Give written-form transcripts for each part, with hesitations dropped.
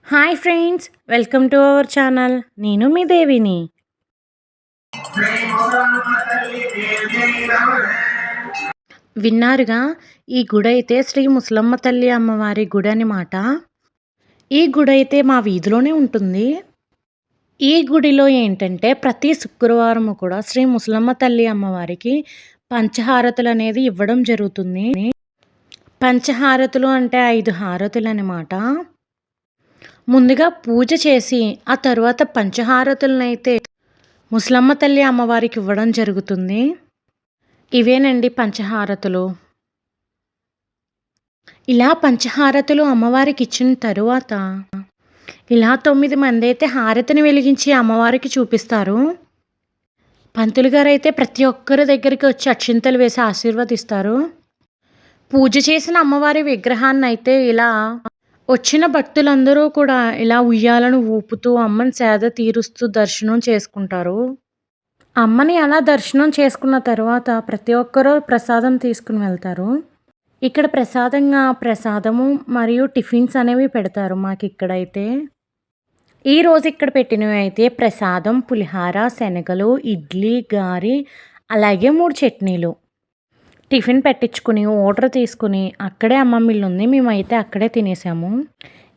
Hi friends, welcome to our channel. నేను మీ దేవిని. విన్నారుగా, ఈ గుడి అయితే శ్రీ ముసలమ్మ తల్లి అమ్మవారి గుడి అన్నమాట. ఈ గుడి అయితే మా వీధిలోనే ఉంటుంది. ఈ గుడిలో ఏంటంటే ప్రతి శుక్రవారం కూడా శ్రీ ముసలమ్మ తల్లి అమ్మవారికి పంచహారతులు అనేది ఇవ్వడం జరుగుతుంది. పంచహారతులు అంటే 5 హారతులు అన్నమాట. ముందుగా పూజ చేసి ఆ తర్వాత పంచహారతులనైతే ముసలమ్మ తల్లి అమ్మవారికి ఇవ్వడం జరుగుతుంది. ఇవేనండి పంచహారతులు. ఇలా పంచహారతులు అమ్మవారికి ఇచ్చిన తరువాత ఇలా 9 మంది అయితే హారతిని వెలిగించి అమ్మవారికి చూపిస్తారు. పంతులు గారు అయితే ప్రతి ఒక్కరి దగ్గరికి వచ్చి అక్షింతలు వేసి ఆశీర్వదిస్తారు. పూజ చేసిన అమ్మవారి విగ్రహాన్ని అయితే ఇలా వచ్చిన భక్తులందరూ కూడా ఇలా ఉయ్యాలను ఊపుతూ అమ్మని సేద తీరుస్తూ దర్శనం చేసుకుంటారు. అమ్మని అలా దర్శనం చేసుకున్న తర్వాత ప్రతి ఒక్కరూ ప్రసాదం తీసుకుని వెళ్తారు. ఇక్కడ ప్రసాదము మరియు టిఫిన్స్ అనేవి పెడతారు మాకు ఇక్కడైతే. ఈరోజు ఇక్కడ పెట్టినవి అయితే ప్రసాదం, పులిహార, శనగలు, ఇడ్లీ, గారి, అలాగే 3 చట్నీలు. టిఫిన్ పెట్టించుకుని ఆర్డర్ తీసుకుని అక్కడే అమ్మమ్మ ఇల్లు ఉంది, మేమైతే అక్కడే తినేసాము.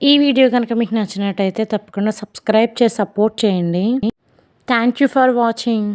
ఈ వీడియో కనుక మీకు నచ్చినట్టయితే తప్పకుండా సబ్స్క్రైబ్ చేసి సపోర్ట్ చేయండి. Thank you for watching.